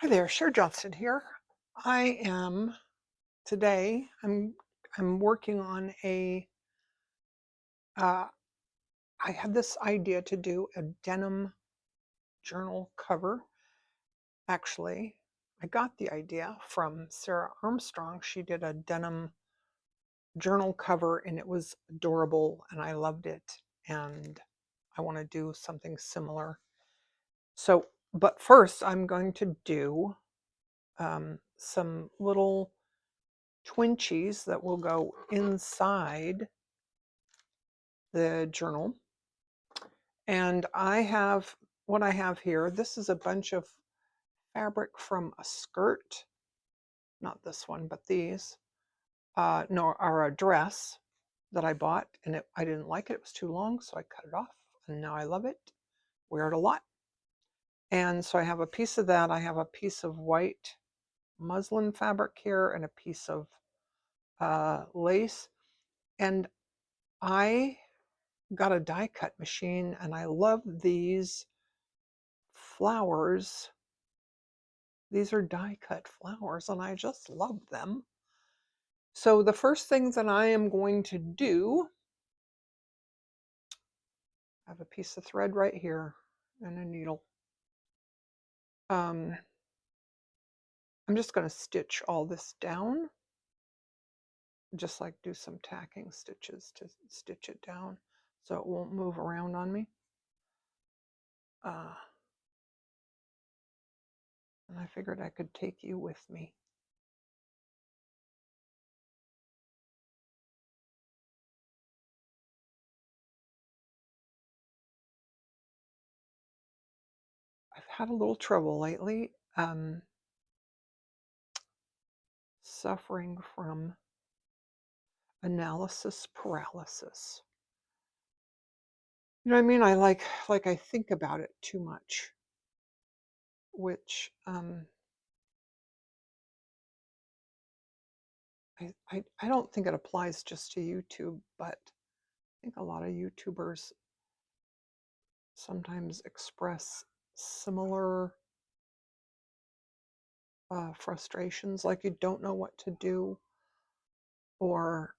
Hi there, Cher Johnston here. I am today. I'm working on a. Uh, I had this idea to do a denim journal cover. Actually, I got the idea from Sarah Armstrong. She did a denim journal cover, and it was adorable, and I loved it. And I want to do something similar. So, but first, I'm going to do some little twinchies that will go inside the journal. And I have what I have here. This is a bunch of fabric from a skirt, not this one, but these, no, are a dress that I bought, and I didn't like it. It was too long, so I cut it off, and now I love it. Wear it a lot. And so I have a piece of that. I have a piece of white muslin fabric here and a piece of lace. And I got a die cut machine, and I love these flowers. These are die cut flowers, and I just love them. So the first thing that I am going to do, I have a piece of thread right here and a needle. I'm just going to stitch all this down, just like do some tacking stitches to stitch it down so it won't move around on me. And I figured I could take you with me. I've had a little trouble lately suffering from analysis paralysis. You know what I mean? I like I think about it too much, which I don't think it applies just to YouTube, but I think a lot of YouTubers sometimes express similar frustrations, like you don't know what to do, or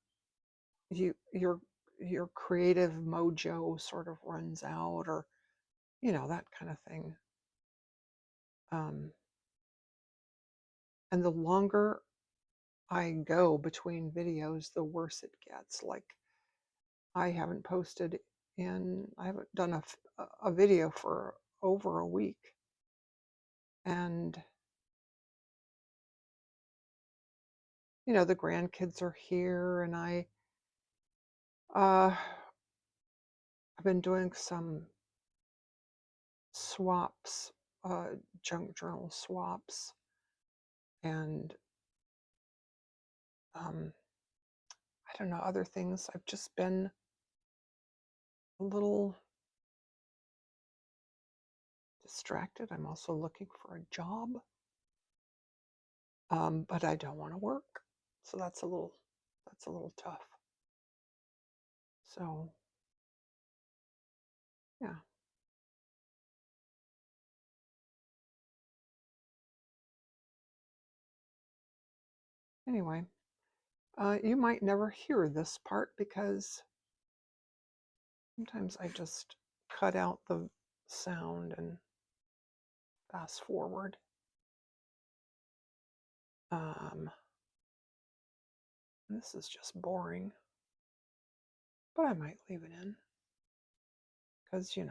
your creative mojo sort of runs out, or that kind of thing. And the longer I go between videos, the worse it gets. Like I haven't done a video for over a week, and the grandkids are here, and I've been doing some swaps, junk journal swaps, and I don't know, other things. I've just been a little distracted. I'm also looking for a job, but I don't want to work, so that's a little tough. So yeah. Anyway, you might never hear this part because sometimes I just cut out the sound and fast forward. This is just boring, but I might leave it in because, I don't know.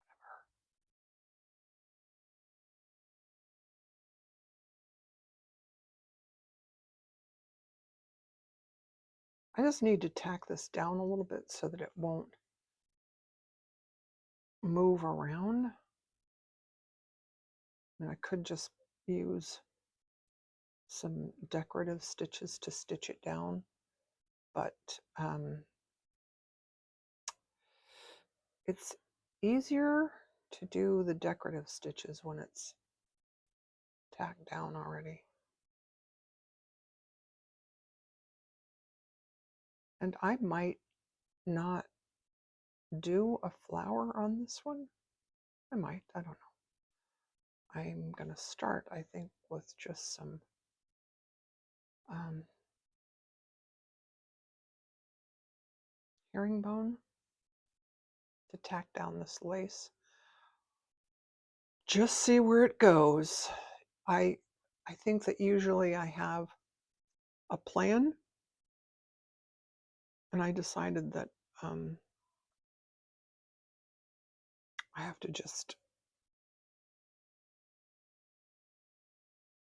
Whatever. I just need to tack this down a little bit so that it won't move around. And I could just use some decorative stitches to stitch it down, but it's easier to do the decorative stitches when it's tacked down already. And I might not do a flower on this one. I might, I don't know. I'm going to start, I think, with just some herringbone to tack down this lace. Just see where it goes. I think that usually I have a plan, and I decided that I have to just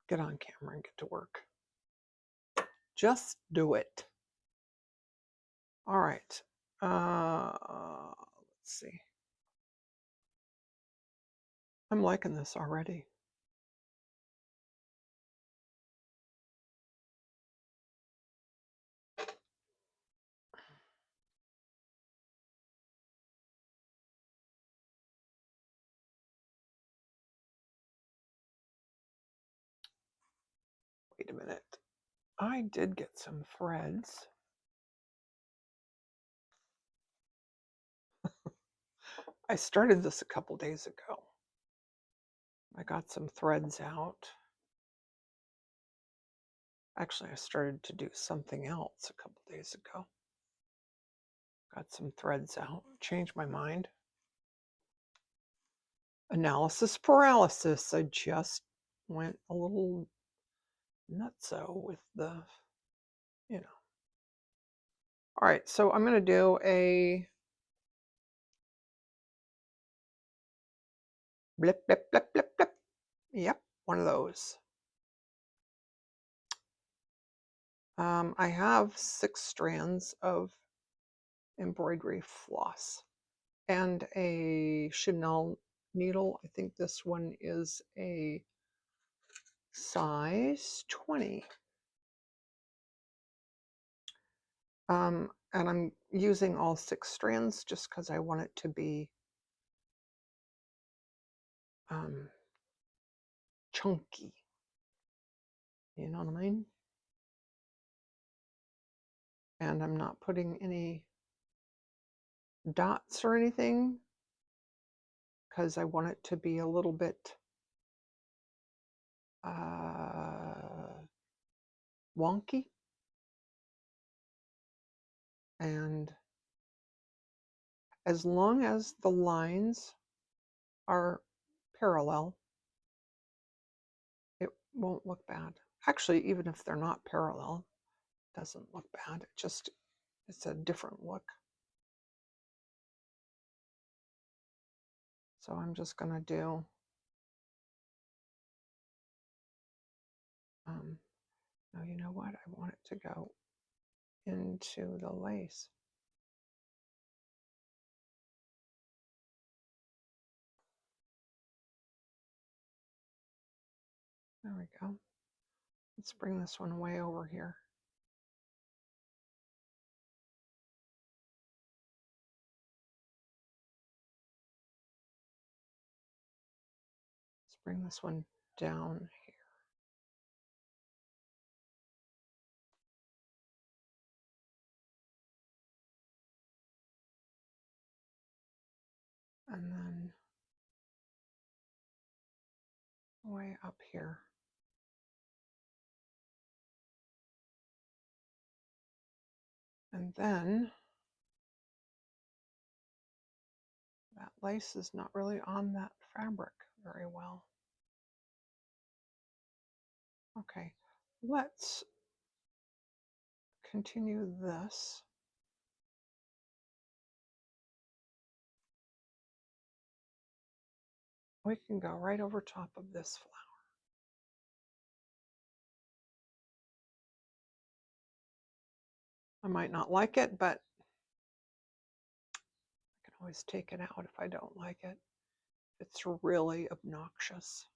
get on camera and get to work. Just do it. All right. Let's see. I'm liking this already. Wait a minute. I did get some threads. I started this a couple days ago. I got some threads out. Actually, I started to do something else a couple days ago. Got some threads out, changed my mind. Analysis paralysis. I just went a little nutso with the, you know. All right, so I'm going to do a blip, blip, blip, blip, blip. Yep, one of those. I have 6 strands of embroidery floss and a Chanel needle. I think this one is a size 20. And I'm using all 6 strands just because I want it to be chunky. You know what I mean? And I'm not putting any dots or anything because I want it to be a little bit wonky. And as long as the lines are parallel, it won't look bad. Actually, even if they're not parallel, it doesn't look bad. It's a different look. So I'm just going to do now, you know what? I want it to go into the lace. There we go. Let's bring this one way over here. Let's bring this one down here. And then way up here. And then that lace is not really on that fabric very well. Okay, let's continue this. We can go right over top of this flower. I might not like it, but I can always take it out if I don't like it. It's really obnoxious.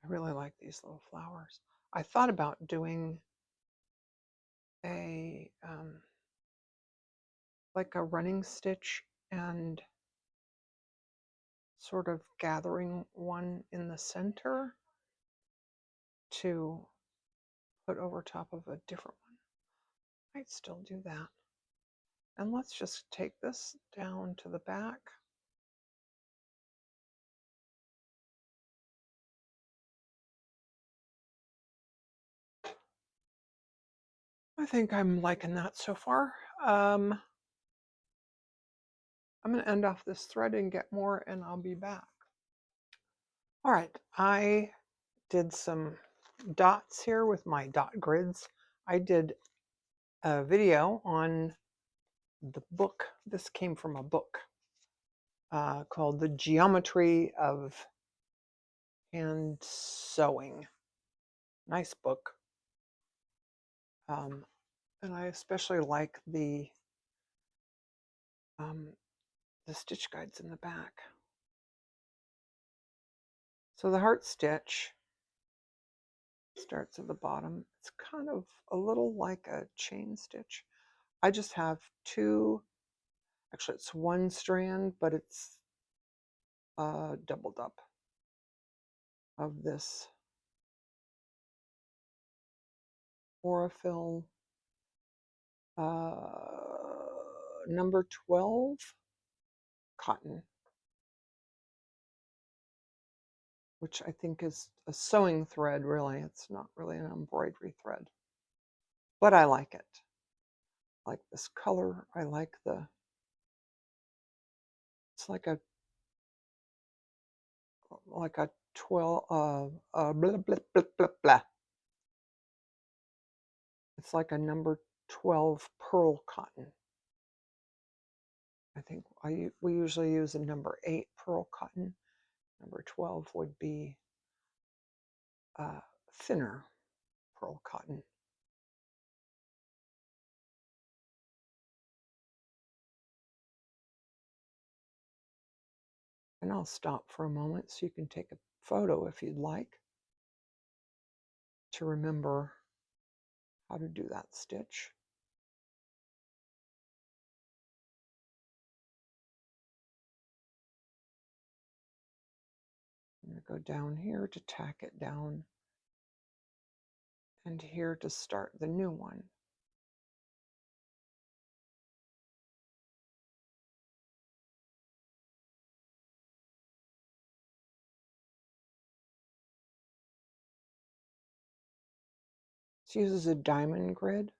I really like these little flowers. I thought about doing a like a running stitch and sort of gathering one in the center to put over top of a different one. I'd still do that. And let's just take this down to the back. I think I'm liking that so far. I'm going to end off this thread and get more, and I'll be back. All right, I did some dots here with my dot grids. I did a video on the book. This came from a book called The Geometry of Hand Sewing. Nice book. And I especially like the stitch guides in the back. So the heart stitch starts at the bottom. It's kind of a little like a chain stitch. I just have two, actually it's one strand, but it's doubled up of this Aurifil number 12 cotton, which I think is a sewing thread, really. It's not really an embroidery thread, but I like it. I like this color. I like the, it's like a 12, blah, blah, blah, blah, blah. It's like a number 12 pearl cotton. I think we usually use a number 8 pearl cotton. Number 12 would be thinner pearl cotton. And I'll stop for a moment so you can take a photo if you'd like to remember how to do that stitch. I'm going to go down here to tack it down and here to start the new one. This uses a diamond grid,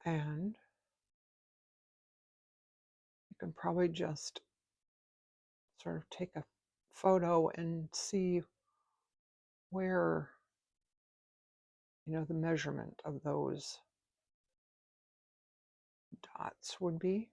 and you can probably just sort of take a photo and see where, the measurement of those dots would be.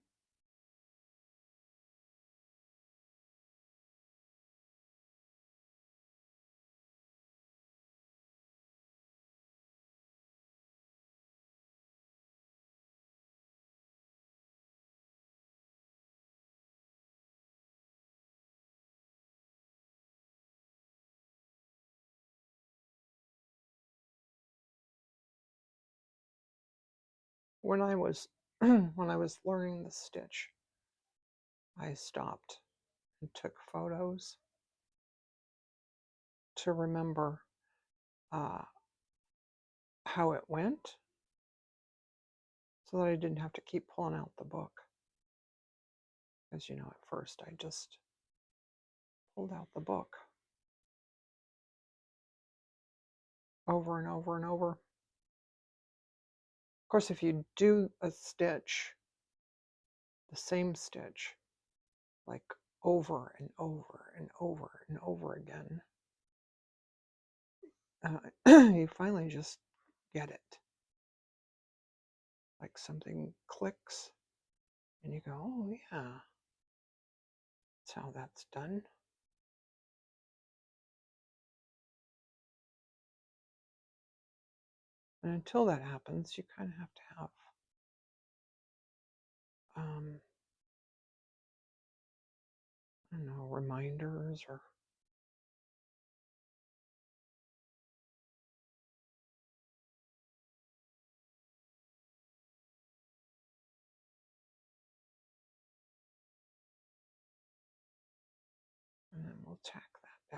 When I was when I was learning the stitch, I stopped and took photos to remember how it went, so that I didn't have to keep pulling out the book. As you know, at first I just pulled out the book over and over and over. Of course, if you do a stitch, the same stitch, like over and over and over and over again, you finally just get it. Like something clicks and you go, oh yeah, that's how that's done. And until that happens, you kind of have to have I don't know, reminders or tack that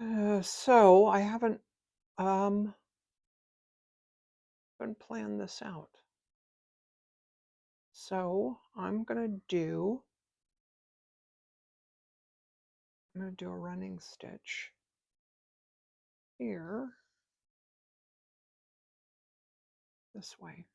down. So I haven't planned this out. So I'm gonna do a running stitch here this way.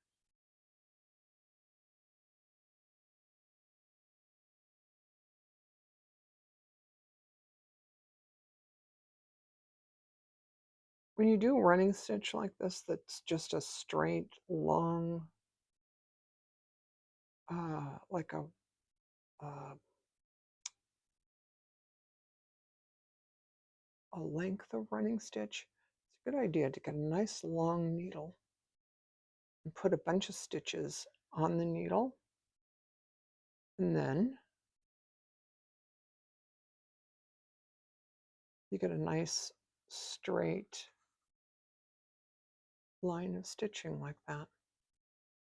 When you do a running stitch like this, that's just a straight, long, like a length of running stitch, it's a good idea to get a nice long needle and put a bunch of stitches on the needle, and then you get a nice straight line of stitching like that.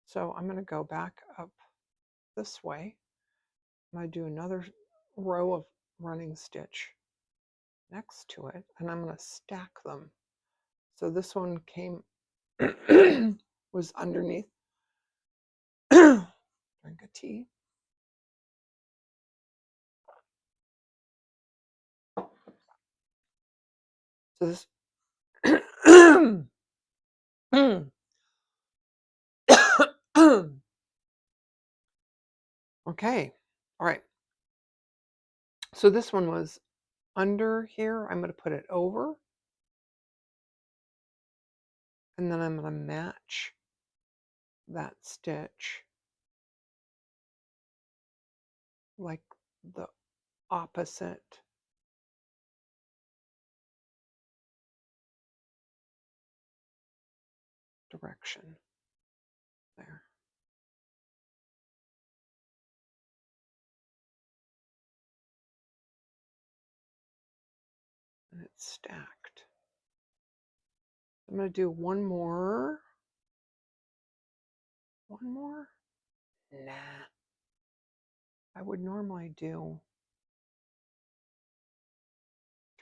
So I'm going to go back up this way. I'm going to do another row of running stitch next to it, and I'm going to stack them. So this one came was underneath. Drink a tea. So this okay, all right. So this one was under here. I'm going to put it over, and then I'm going to match that stitch like the opposite direction there. And it's stacked. I'm going to do one more. One more? Nah. I would normally do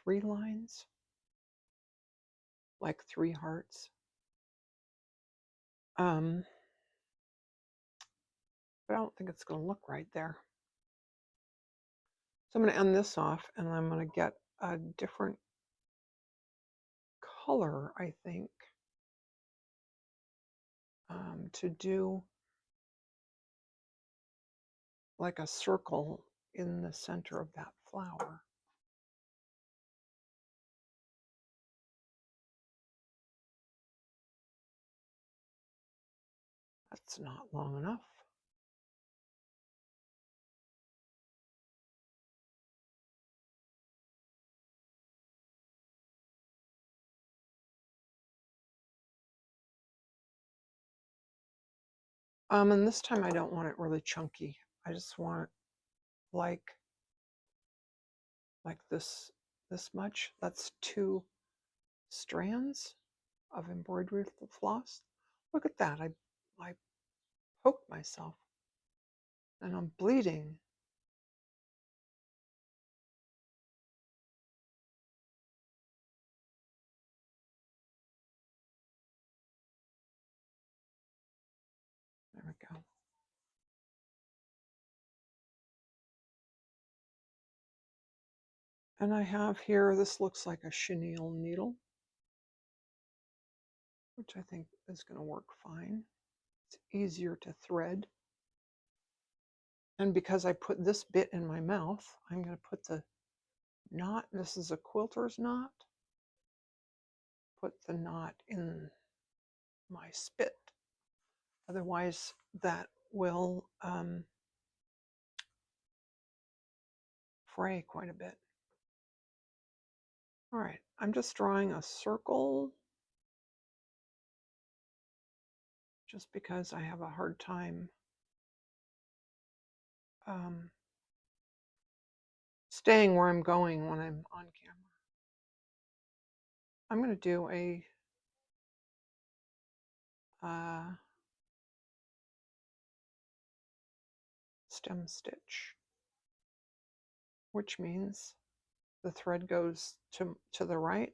3 lines, like 3 hearts. But I don't think it's going to look right there. So I'm going to end this off, and I'm going to get a different color, I think, to do like a circle in the center of that flower. That's not long enough. And this time I don't want it really chunky. I just want it like this much. That's 2 strands of embroidery floss. Look at that. I poked myself and I'm bleeding. There we go. And I have here, this looks like a chenille needle, which I think is going to work fine. It's easier to thread. And because I put this bit in my mouth, I'm going to put the knot. This is a quilter's knot. Put the knot in my spit. Otherwise, that will fray quite a bit. All right, I'm just drawing a circle just because I have a hard time staying where I'm going when I'm on camera. I'm going to do a stem stitch. which means the thread goes to the right.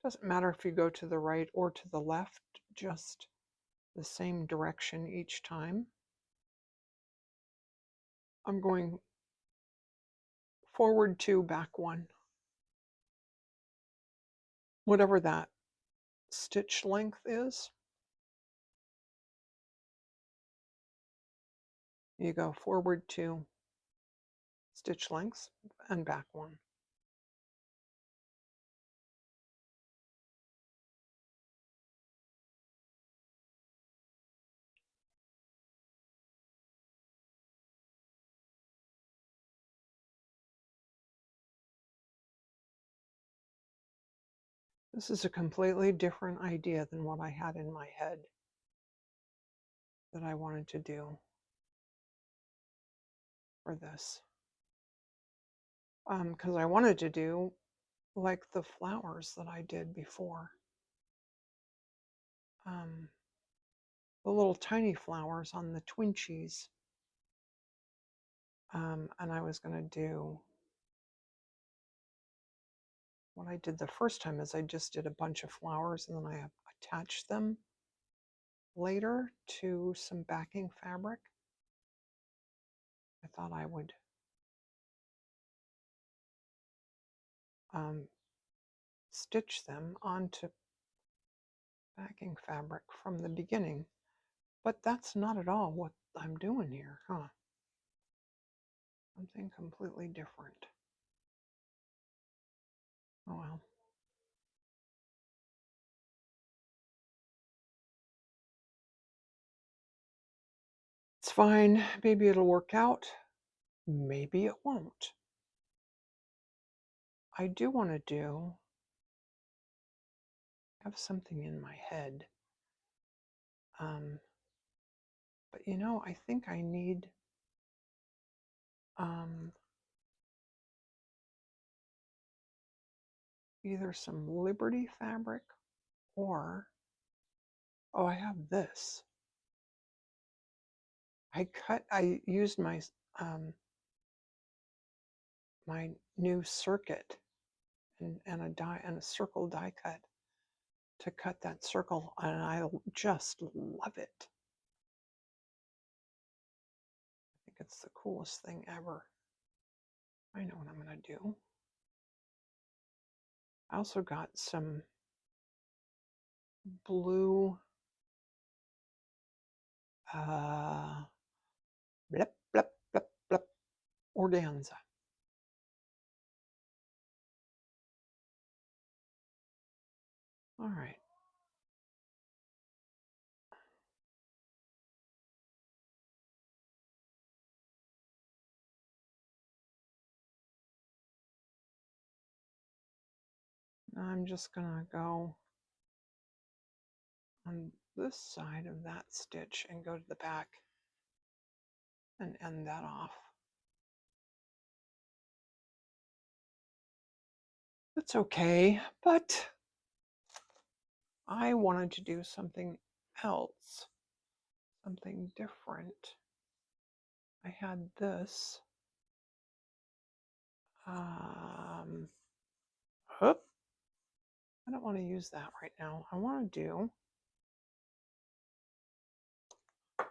Doesn't matter if you go to the right or to the left, just the same direction each time. I'm going forward 2, back 1. Whatever that stitch length is, you go forward 2 stitch lengths and back 1. This is a completely different idea than what I had in my head that I wanted to do for this. Because I wanted to do like the flowers that I did before. The little tiny flowers on the twinchies. And I was going to do what I did the first time is I just did a bunch of flowers and then I attached them later to some backing fabric. I thought I would stitch them onto backing fabric from the beginning, but that's not at all what I'm doing here, huh? Something completely different. Oh well. It's fine. Maybe it'll work out. Maybe it won't. I do want to have something in my head. But you know, I think I need either some Liberty fabric or, oh, I have this. I used my my new circuit and a circle die cut to cut that circle, and I just love it. I think it's the coolest thing ever. I know what I'm going to do. I also got some blue blip, blip, blip, blip, organza. All right. I'm just going to go on this side of that stitch and go to the back and end that off. It's okay, but I wanted to do something else, something different. I had this. Whoop. I don't want to use that right now. I want to do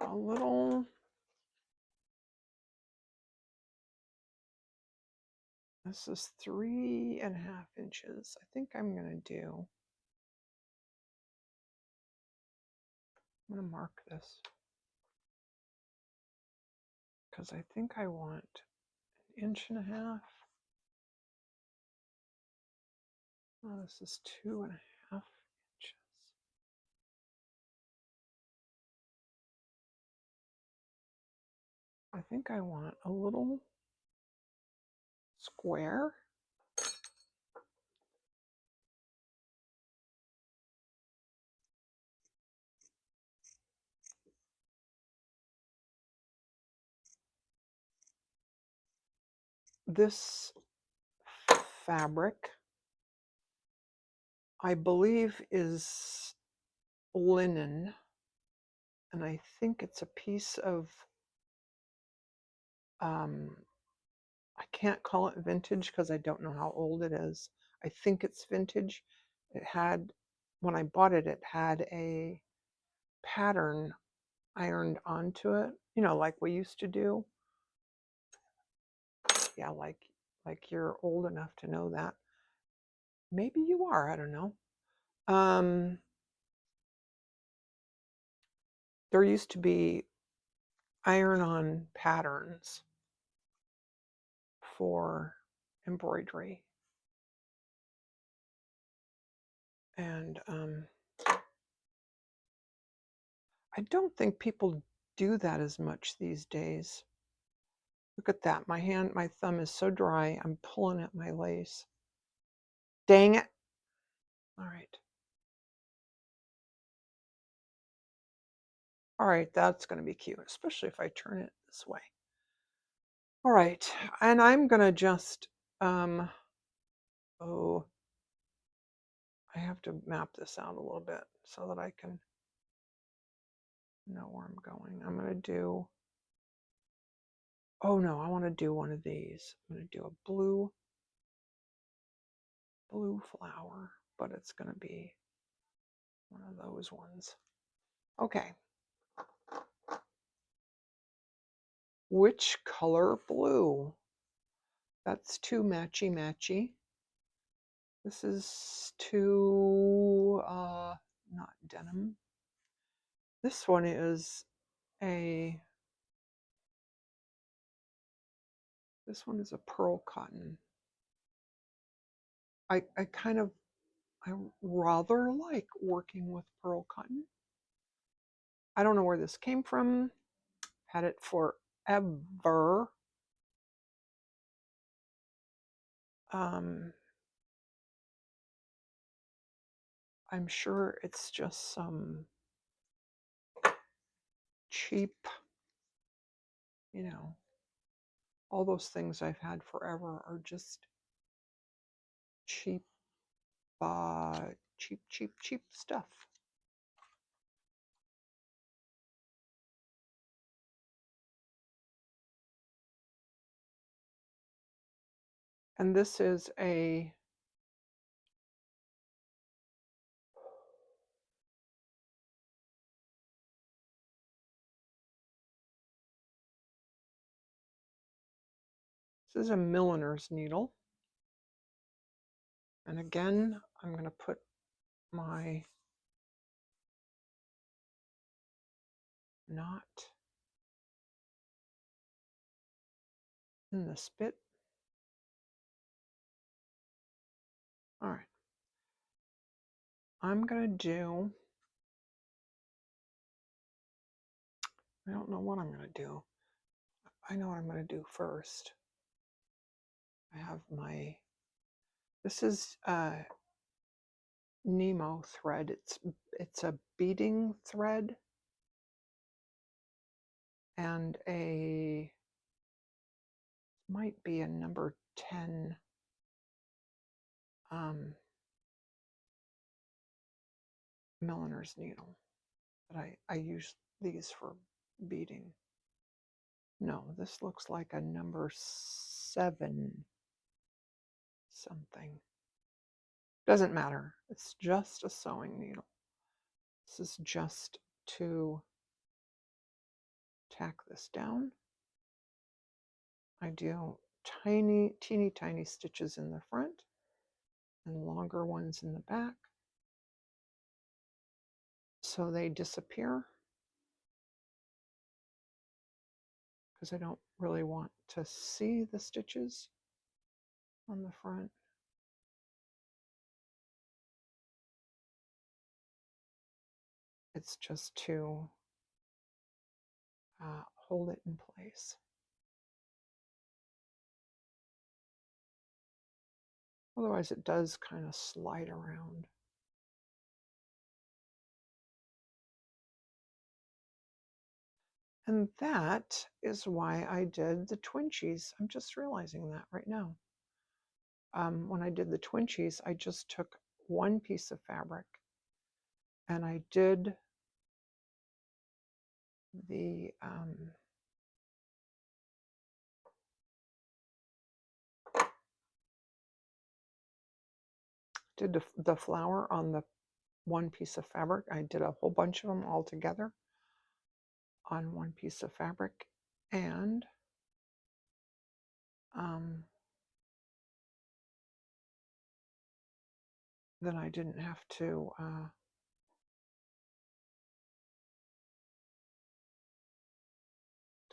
a little, this is 3.5 inches. I think I'm going to do, I'm going to mark this because I think I want 1.5 inches. Oh, this is 2.5 inches. I think I want a little square. This fabric, I believe, is linen, and I think it's a piece of I can't call it vintage because I don't know how old it is. I think it's vintage. It had, when I bought it, it had a pattern ironed onto it, you know, like we used to do. Yeah, like you're old enough to know that. Maybe you are, I don't know. There used to be iron-on patterns for embroidery. And I don't think people do that as much these days. Look at that. My thumb is so dry, I'm pulling at my lace. Dang it. All right. All right, that's going to be cute, especially if I turn it this way. All right, and I'm going to just, oh, I have to map this out a little bit so that I can know where I'm going. I'm going to do, oh no, I want to do one of these. I'm going to do a blue flower, but it's going to be one of those ones. Okay. Which color blue? That's too matchy-matchy. This is too, not denim. This one is a, this one is a pearl cotton. I rather like working with pearl cotton. I don't know where this came from. Had it forever. I'm sure it's just some cheap, you know, all those things I've had forever are just cheap, cheap stuff. And this is a, this is a milliner's needle. And again, I'm going to put my knot in the spit. All right. I'm going to do, I don't know what I'm going to do. I know what I'm going to do first. I have my, this is Nemo thread. It's a beading thread and a, might be a number 10 milliner's needle. But I use these for beading. No, this looks like a number 7 something. Doesn't matter. It's just a sewing needle. This is just to tack this down. I do teeny tiny stitches in the front and longer ones in the back so they disappear, because I don't really want to see the stitches on the front. It's just to hold it in place. Otherwise it does kind of slide around. And that is why I did the twinchies. I'm just realizing that right now. When I did the twinchies, I just took one piece of fabric and I did the did the flower on the one piece of fabric. I did a whole bunch of them all together on one piece of fabric, and then I didn't have to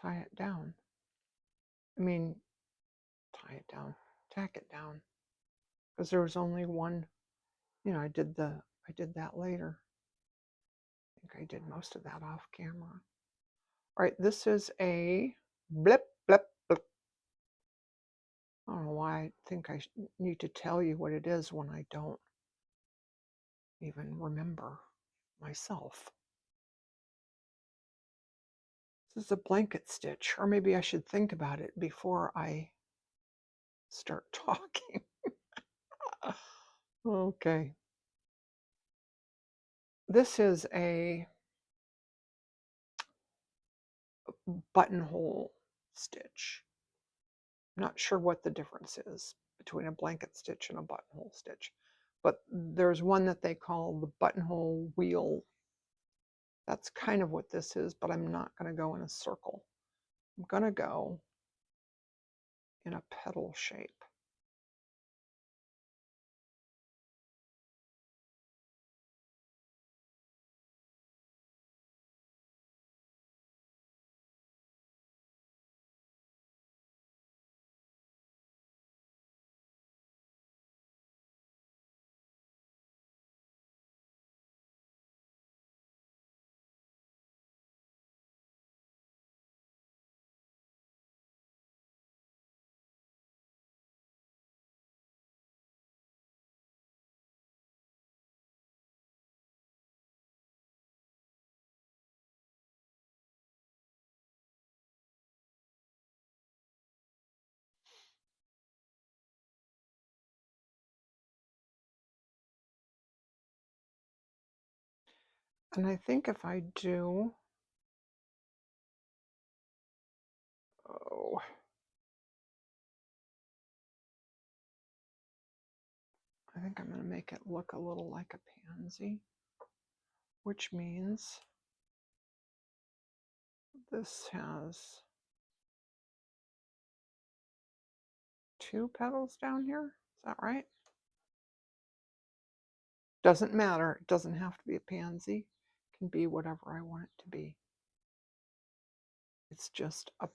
tie it down. I mean, tie it down, tack it down, because there was only one. You know, I did that later. I think I did most of that off camera. All right, this is a blip, blip, blip. I don't know why I think I need to tell you what it is when I don't even remember myself. This is a blanket stitch, or maybe I should think about it before I start talking. Okay. This is a buttonhole stitch. I'm not sure what the difference is between a blanket stitch and a buttonhole stitch, but there's one that they call the buttonhole wheel. That's kind of what this is, but I'm not going to go in a circle. I'm going to go in a petal shape. And I think if I do, oh, I think I'm going to make it look a little like a pansy, which means this has 2 petals down here. Is that right? Doesn't matter. It doesn't have to be a pansy. It can be whatever I want it to be. It's just a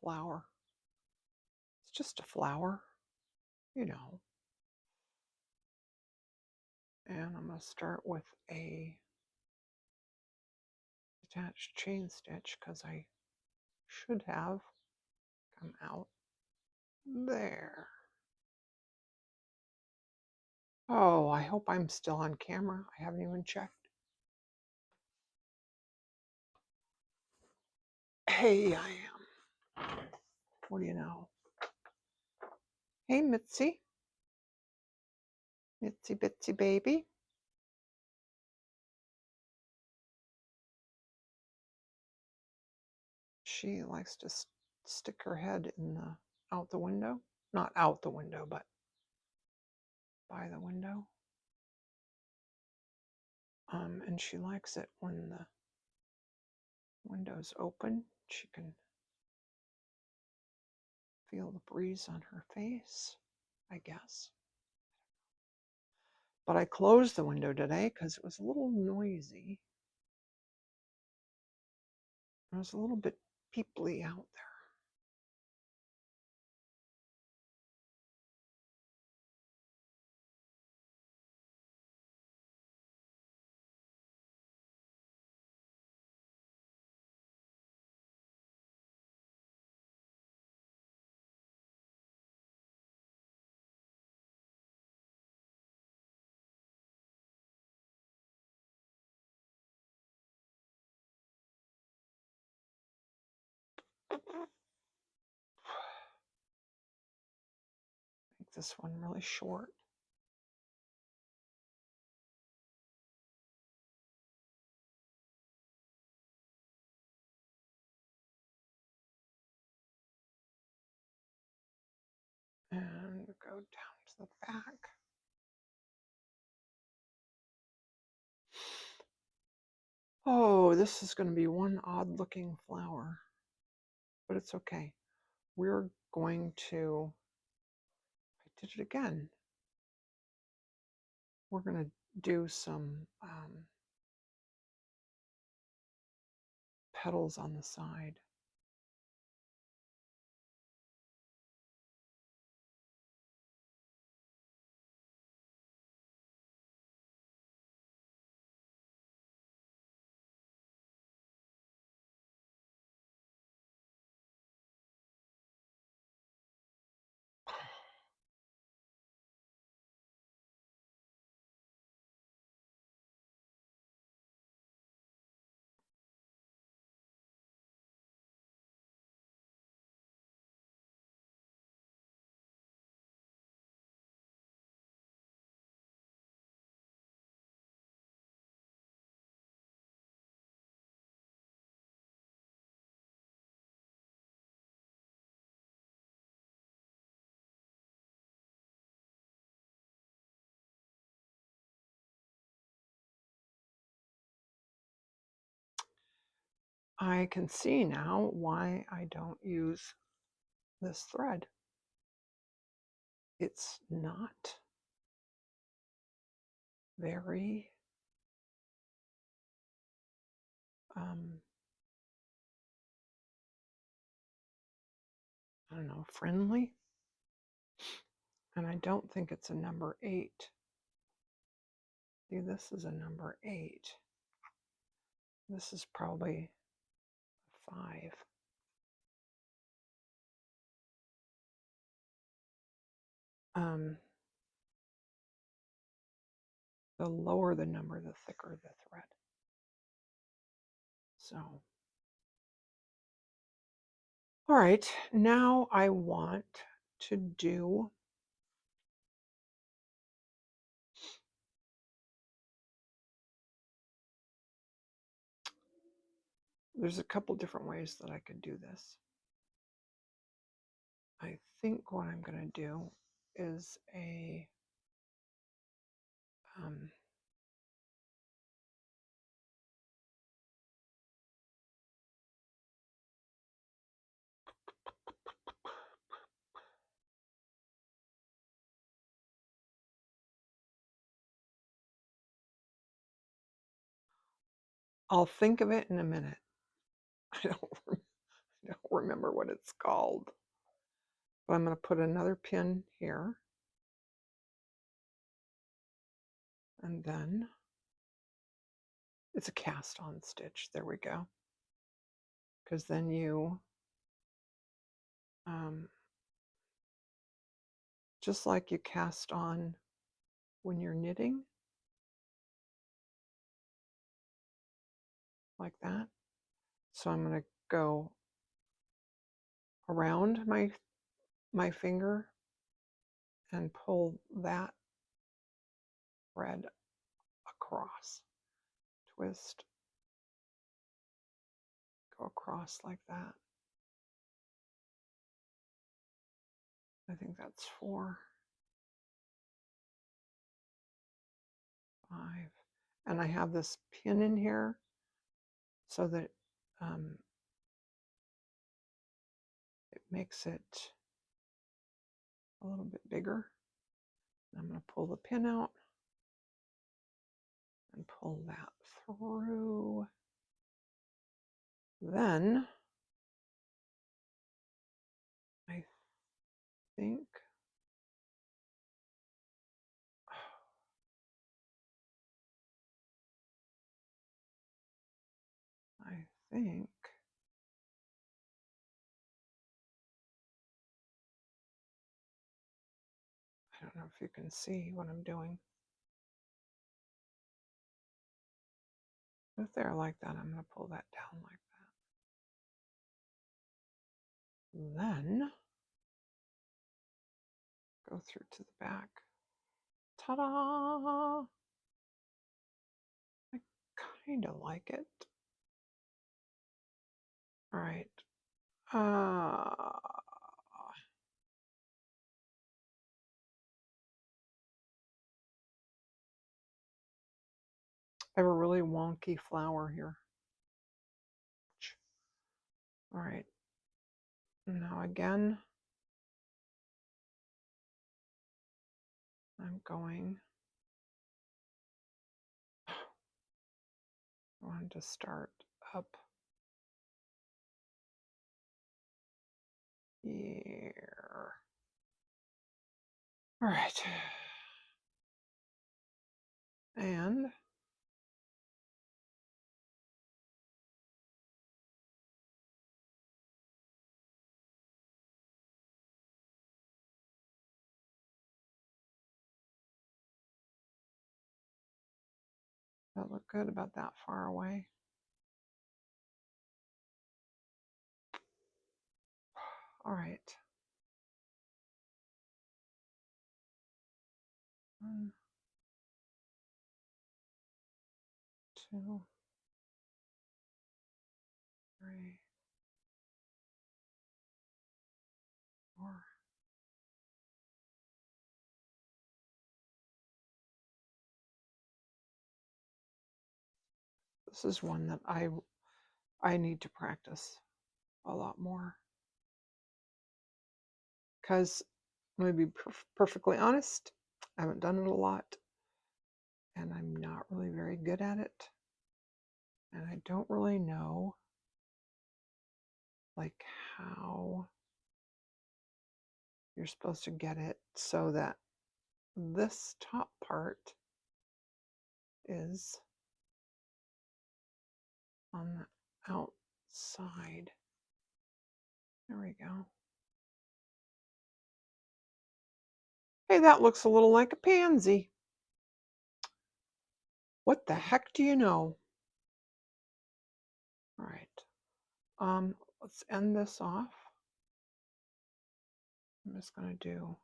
flower. It's just a flower, you know. And I'm going to start with a detached chain stitch because I should have come out there. Oh, I hope I'm still on camera. I haven't even checked. Hey, I am. What do you know? Hey, Mitzi. Mitzi Bitsy baby. She likes to stick her head in the out the window. Not out the window, but by the window. And she likes it when the window's open. She can feel the breeze on her face, I guess. But I closed the window today because it was a little noisy. It was a little bit peeply out there. Make this one really short. And go down to the back. Oh, this is going to be one odd looking flower, but it's okay. We're going to, I did it again. We're going to do some petals on the side. I can see now why I don't use this thread. It's not very I don't know, friendly. And I don't think it's a number 8. See, this is a number 8. This is probably a 5. The lower the number, the thicker the thread. So, all right, now I want to do there's a couple different ways that I could do this. I think what I'm going to do is a I'll think of it in a minute. I don't remember what it's called. But I'm going to put another pin here. And then it's a cast on stitch. There we go. Because then you, just like you cast on when you're knitting, like that. So I'm going to go around my finger and pull that thread across. Twist, go across like that. I think that's 4, 5. And I have this pin in here so that it makes it a little bit bigger. I'm going to pull the pin out and pull that through. Then I think I think I don't know if you can see what I'm doing. If they're like that, I'm going to pull that down like that. Then go through to the back. Ta-da! I kind of like it. All right. I have a really wonky flower here. All right. Now again, I'm going. I want to start up here. All right. And that look good about that far away. All right. 1, 2, 3, 4. This is one that I need to practice a lot more, because I'm going to be perfectly honest, I haven't done it a lot, and I'm not really very good at it, and I don't really know like how you're supposed to get it so that this top part is on the outside. There we go. Hey, that looks a little like a pansy. What the heck do you know? All right. Let's end this off. I'm just going to do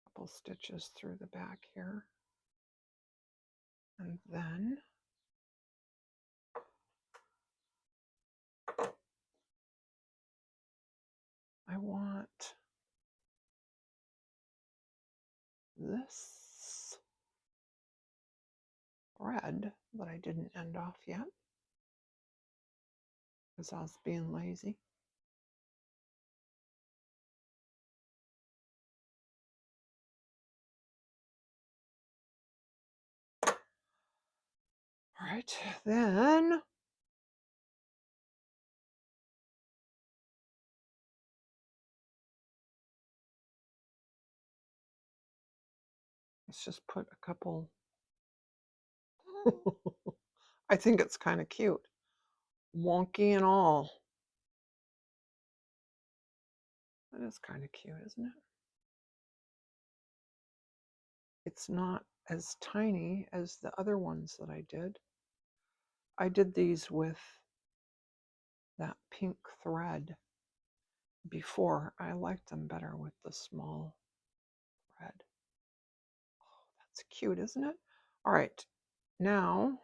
a couple stitches through the back here. And then I want this thread that I didn't end off yet because I was being lazy. All right, then let's just put a couple. I think it's kind of cute. Wonky and all. That is kind of cute, isn't it? It's not as tiny as the other ones that I did. I did these with that pink thread before. I liked them better with the small thread. Oh, that's cute, isn't it? All right, now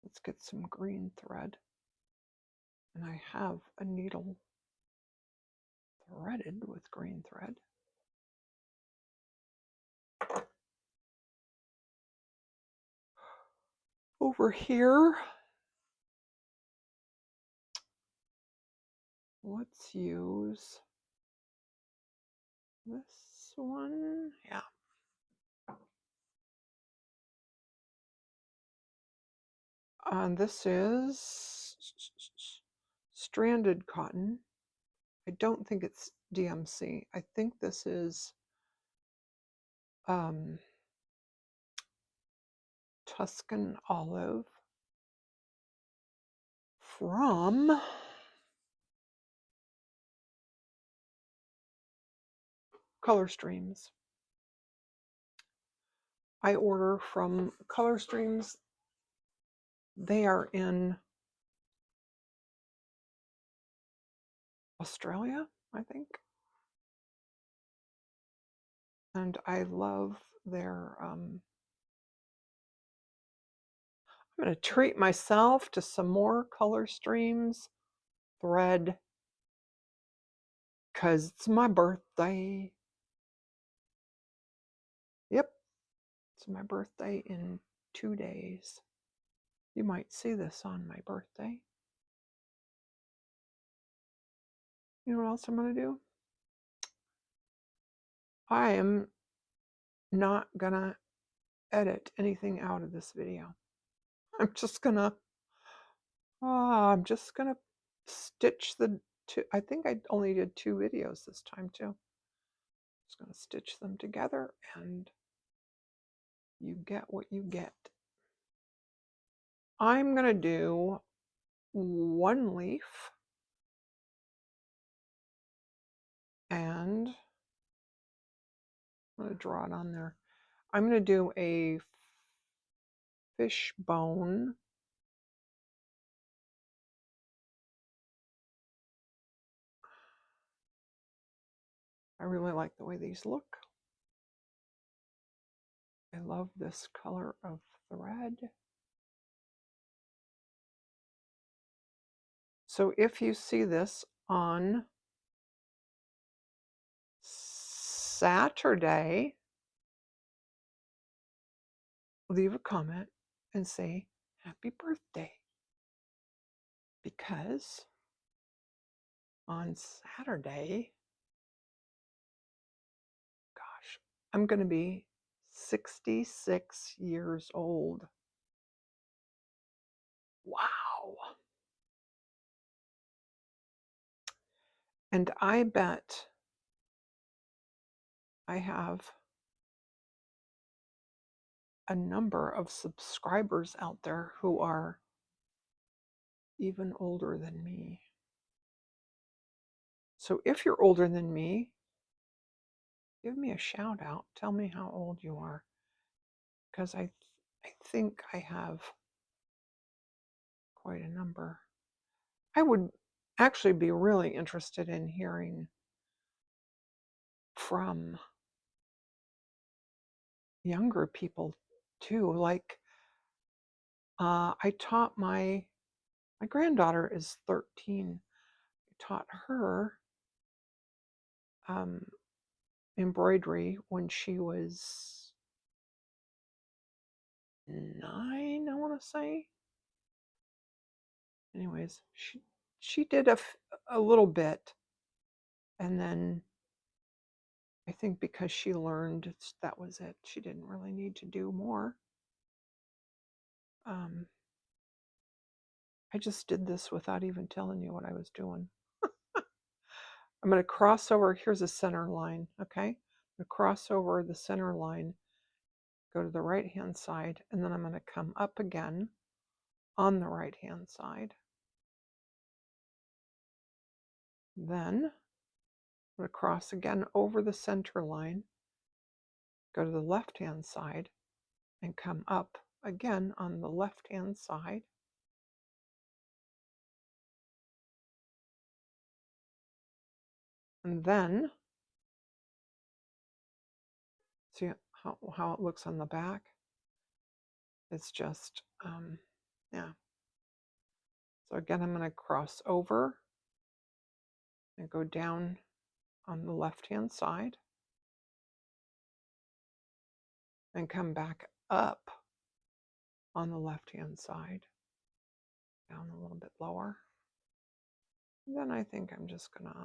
let's get some green thread. And I have a needle threaded with green thread. Over here, let's use this one. Yeah. And this is stranded cotton. I don't think it's DMC. I think this is Tuscan olive from Color Streams. I order from Color Streams. They are in Australia, I think. And I love their, I'm going to treat myself to some more Color Streams thread because it's my birthday. Yep, It's my birthday in 2 days. You might see this on my birthday. You know what else I'm going to do? I am not going to edit anything out of this video. I'm just going to stitch the two. I think I only did 2 videos this time too. Just going to stitch them together and you get what you get. I'm going to do 1 leaf and I'm going to draw it on there. I'm going to do a fish bone. I really like the way these look. I love this color of thread. So if you see this on Saturday, leave a comment and say happy birthday, because on Saturday, gosh, I'm going to be 66 years old. Wow. And I bet I have a number of subscribers out there who are even older than me. So if you're older than me, give me a shout out. Tell me how old you are, because I think I have quite a number. I would actually be really interested in hearing from younger people too. Like I taught my granddaughter is 13. I taught her embroidery when she was 9, I want to say. Anyways, she did a little bit, and then I think because she learned that was it. She didn't really need to do more. I just did this without even telling you what I was doing. I'm going to cross over. Here's a center line, okay? I'm going to cross over the center line, go to the right-hand side, and then I'm going to come up again on the right-hand side. Then I'm going to cross again over the center line, go to the left-hand side, and come up again on the left-hand side. And then, see how it looks on the back? It's just, yeah. So again, I'm going to cross over and go down on the left-hand side and come back up on the left-hand side, down a little bit lower. And then I think I'm just going to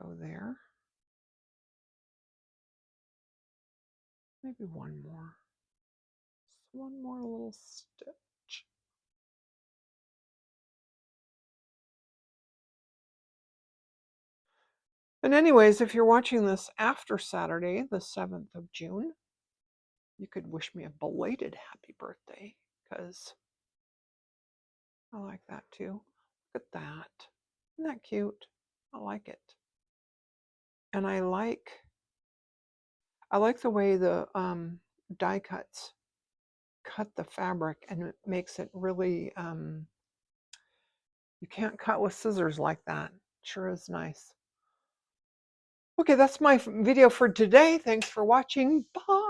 go there. Maybe one more. Just one more little stitch. And anyways, if you're watching this after Saturday, the 7th of June, you could wish me a belated happy birthday, because I like that too. Look at that. Isn't that cute? I like it. And I like the way the die cuts cut the fabric, and it makes it really, you can't cut with scissors like that. Sure is nice. Okay, that's my video for today. Thanks for watching. Bye.